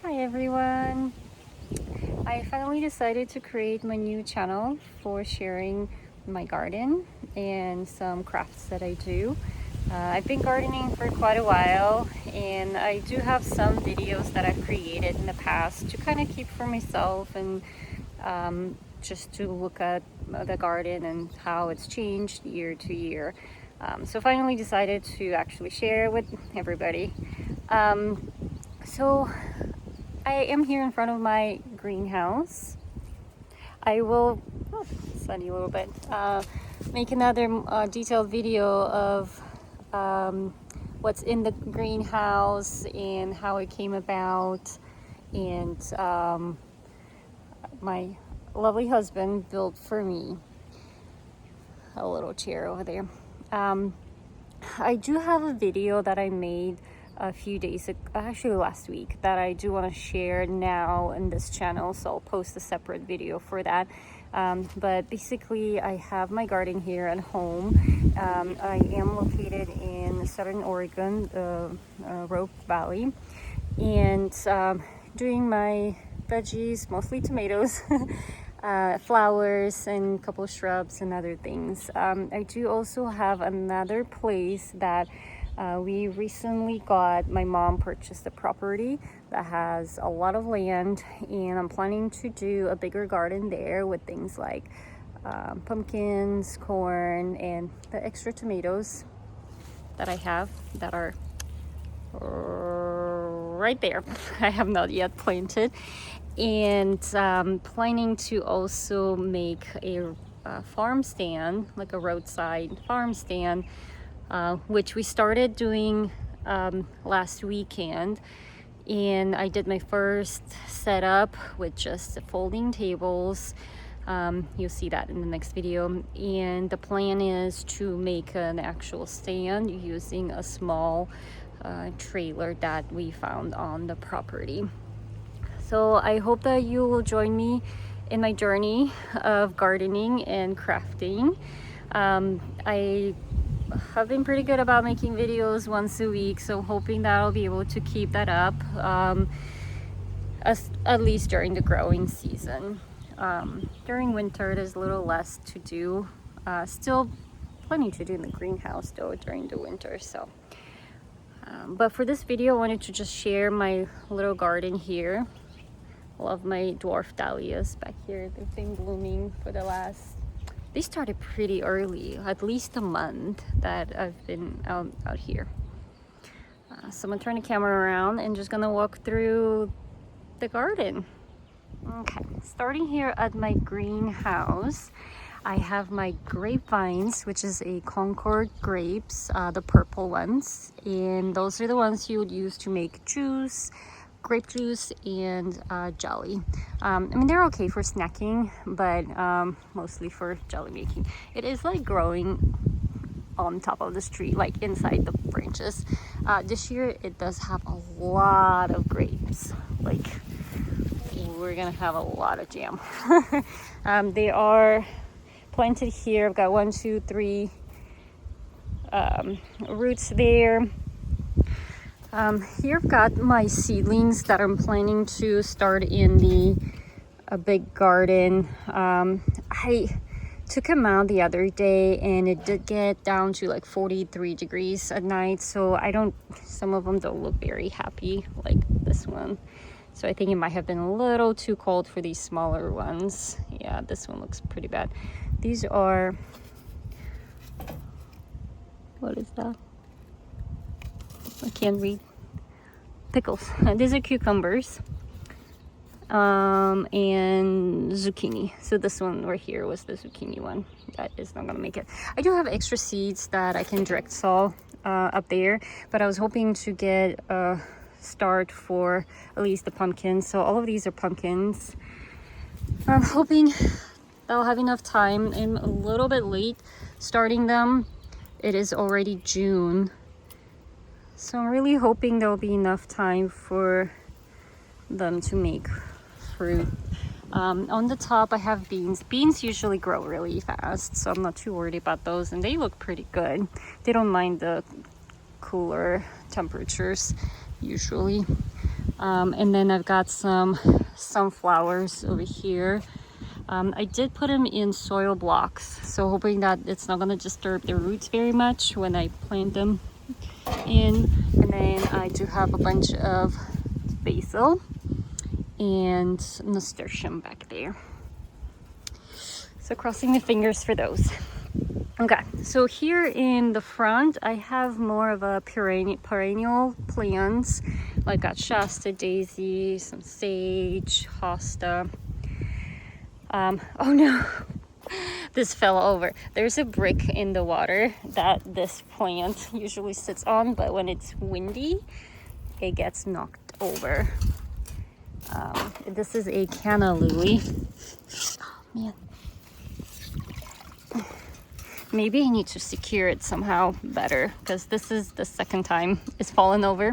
Hi everyone! I finally decided to create my new channel for sharing my garden and some crafts that I do. I've been gardening for quite a while, and I do have some videos that I've created in the past to kind of keep for myself and just to look at the garden and how it's changed year to year. So finally decided to actually share with everybody. So I am here in front of my greenhouse. I will, sunny a little bit, make another detailed video of what's in the greenhouse and how it came about. And my lovely husband built for me a little chair over there. I do have a video that I made a few days ago, actually last week, that I do want to share now in this channel, so I'll post a separate video for that. But basically I have my garden here at home. I am located in Southern Oregon, Rogue Valley, and doing my veggies, mostly tomatoes, flowers and a couple of shrubs and other things. I do also have another place that we recently got. My mom purchased a property that has a lot of land, and I'm planning to do a bigger garden there with things like pumpkins, corn, and the extra tomatoes that I have that are right there. I have not yet planted, and planning to also make a farm stand, like a roadside farm stand, which we started doing last weekend. And I did my first setup with just folding tables. You'll see that in the next video. And the plan is to make an actual stand using a small trailer that we found on the property. So I hope that you will join me in my journey of gardening and crafting. I have been pretty good about making videos once a week, so hoping that I'll be able to keep that up at least during the growing season. During winter there's a little less to do. Still plenty to do in the greenhouse though during the winter. So but for this video I wanted to just share my little garden here. Love my dwarf dahlias back here. They've been blooming for the last, they started pretty early, at least a month that I've been out here. So I'm gonna turn the camera around and just gonna walk through the garden. Okay, starting here at my greenhouse, I have my grapevines, which is a Concord grapes, the purple ones, and those are the ones you would use to make juice, grape juice, and jelly. I mean, they're okay for snacking, but mostly for jelly making. It is like growing on top of this tree, like inside the branches. This year it does have a lot of grapes. Like, we're gonna have a lot of jam. They are planted here. I've got 1, 2, 3 roots there. Here I've got my seedlings that I'm planning to start in a big garden. I took them out the other day and it did get down to like 43 degrees at night, so some of them don't look very happy, like this one. So I think it might have been a little too cold for these smaller ones. Yeah, this one looks pretty bad. These are, what is that? I can't read. Pickles. These are cucumbers and zucchini. So this one right here was the zucchini one. That is not gonna make it. I do have extra seeds that I can direct sow up there, but I was hoping to get a start for at least the pumpkins. So all of these are pumpkins. I'm hoping I'll have enough time. I'm a little bit late starting them. It is already June. So I'm really hoping there'll be enough time for them to make fruit. On the top I have beans. Beans usually grow really fast, so I'm not too worried about those, and they look pretty good. They don't mind the cooler temperatures usually. And then I've got some sunflowers over here. I did put them in soil blocks, so hoping that it's not going to disturb their roots very much when I plant them in. And then I do have a bunch of basil and nasturtium back there. So crossing my fingers for those. Okay, so here in the front, I have more of a perennial plants. Like got Shasta daisy, some sage, hosta. Oh no, this fell over. There's a brick in the water that this plant usually sits on, but when it's windy, it gets knocked over. This is a canna lily. Oh man. Maybe I need to secure it somehow better, because this is the second time it's fallen over.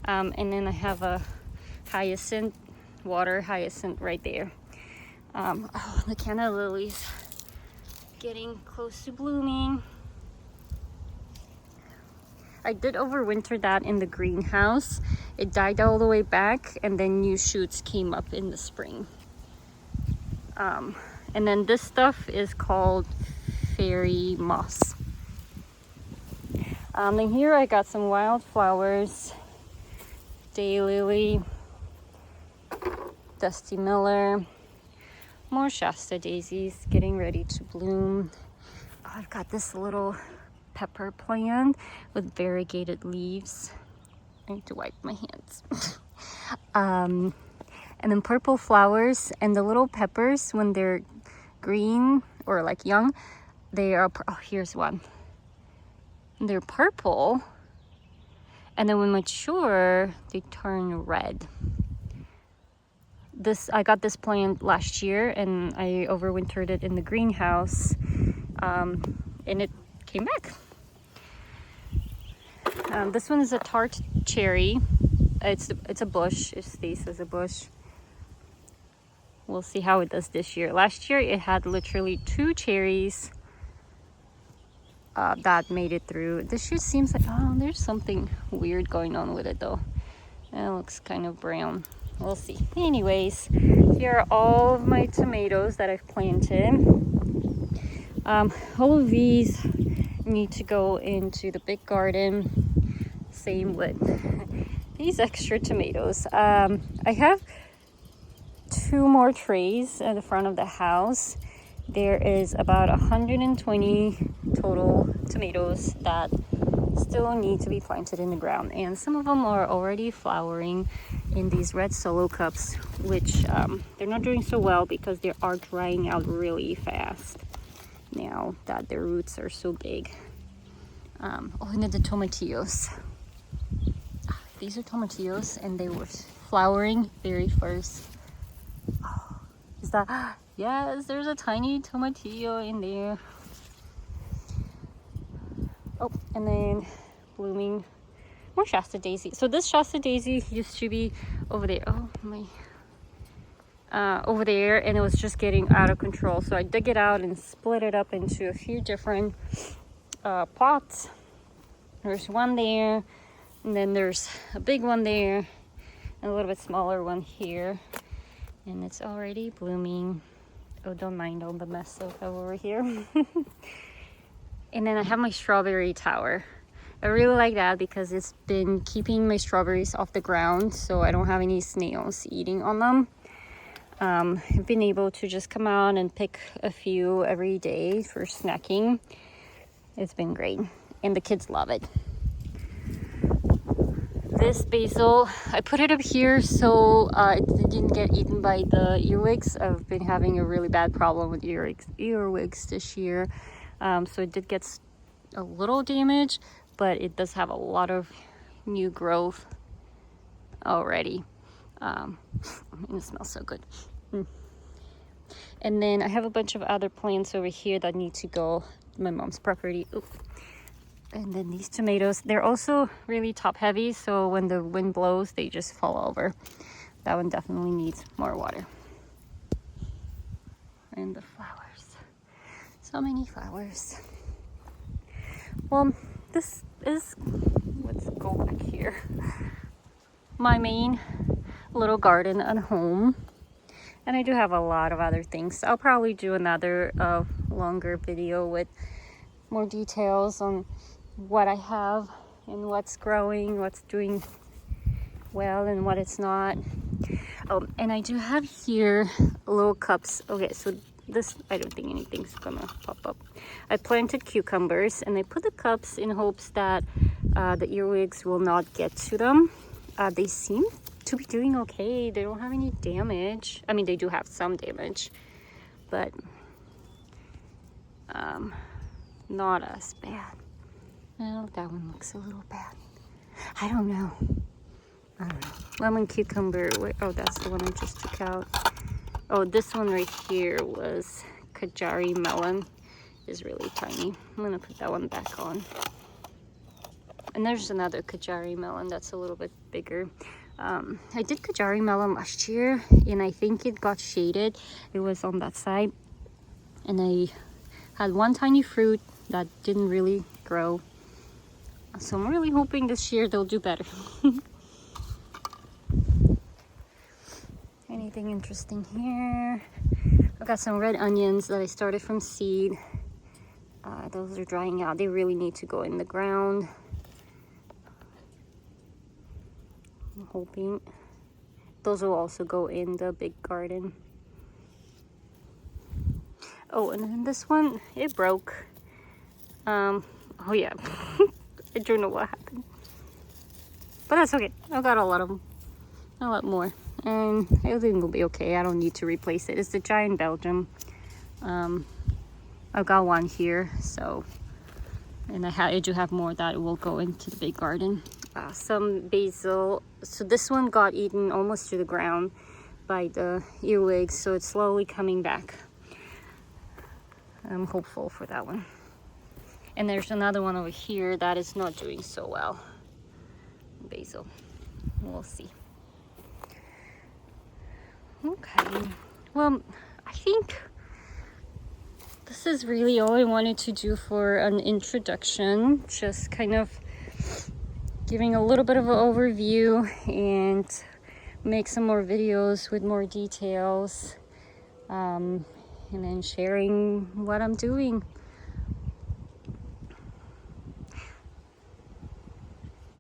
And then I have a hyacinth, water hyacinth right there. Oh, the canna lilies getting close to blooming. I did overwinter that in the greenhouse. It died all the way back, and then new shoots came up in the spring. And then this stuff is called fairy moss. And here I got some wildflowers, daylily, dusty miller, more Shasta daisies getting ready to bloom. Oh, I've got this little pepper plant with variegated leaves. I need to wipe my hands. And then purple flowers, and the little peppers, when they're green or like young, they are, oh, here's one. They're purple, and then when mature, they turn red. I got this plant last year, and I overwintered it in the greenhouse, and it came back. This one is a tart cherry. It's a bush. It stays as a bush. We'll see how it does this year. Last year it had literally 2 cherries that made it through. This year seems like, oh, there's something weird going on with it though. It looks kind of brown. We'll see. Anyways, here are all of my tomatoes that I've planted. All of these need to go into the big garden. Same with these extra tomatoes. I have 2 more trays at the front of the house. There is about 120 total tomatoes that still need to be planted in the ground, and some of them are already flowering in these red solo cups, which they're not doing so well because they are drying out really fast now that their roots are so big. Oh, and then the tomatillos. These are tomatillos, and they were flowering very first. Oh, is that, yes, there's a tiny tomatillo in there. Oh, and then blooming more Shasta daisy. So this Shasta daisy used to be over there. Oh my, over there, and it was just getting out of control. So I dug it out and split it up into a few different pots. There's one there, and then there's a big one there, and a little bit smaller one here, and it's already blooming. Oh, don't mind all the mess over here. And then I have my strawberry tower. I really like that because it's been keeping my strawberries off the ground, so I don't have any snails eating on them. I've been able to just come out and pick a few every day for snacking. It's been great, and the kids love it. This basil, I put it up here so it didn't get eaten by the earwigs. I've been having a really bad problem with earwigs this year. So it did get a little damage, but it does have a lot of new growth already. It smells so good. And then I have a bunch of other plants over here that need to go to my mom's property. Ooh. And then these tomatoes, they're also really top heavy, so when the wind blows, they just fall over. That one definitely needs more water. And the flowers. So many flowers. Well, this is, let's go back here. my main little garden at home. And I do have a lot of other things. I'll probably do another longer video with more details on what I have and what's growing, what's doing well and what it's not. Oh, and I do have here little cups. Okay, so this, I don't think anything's gonna pop up. I planted cucumbers and I put the cups in hopes that the earwigs will not get to them. They seem to be doing okay. They don't have any damage. I mean, they do have some damage, but not as bad. Well, that one looks a little bad. I don't know. Lemon cucumber. Oh, that's the one I just took out. Oh, this one right here was Kajari melon. Is really tiny. I'm gonna put that one back on. And there's another Kajari melon that's a little bit bigger. I did Kajari melon last year and I think it got shaded. It was on that side. And I had one tiny fruit that didn't really grow. So I'm really hoping this year they'll do better. Anything interesting here? I've got some red onions that I started from seed. Those are drying out. They really need to go in the ground. I'm hoping those will also go in the big garden. Oh, and then this one, it broke. Oh yeah, I don't know what happened, but that's okay. I've got a lot more, and I think it'll be okay. I don't need to replace it. It's the giant Belgium. I've got one here, so, and I do have more that will go into the big garden. Some basil. So this one got eaten almost to the ground by the earwigs, so it's slowly coming back. I'm hopeful for that one. And there's another one over here that is not doing so well. Basil. We'll see. Okay. Well, I think this is really all I wanted to do for an introduction. Just kind of giving a little bit of an overview and make some more videos with more details, and then sharing what I'm doing.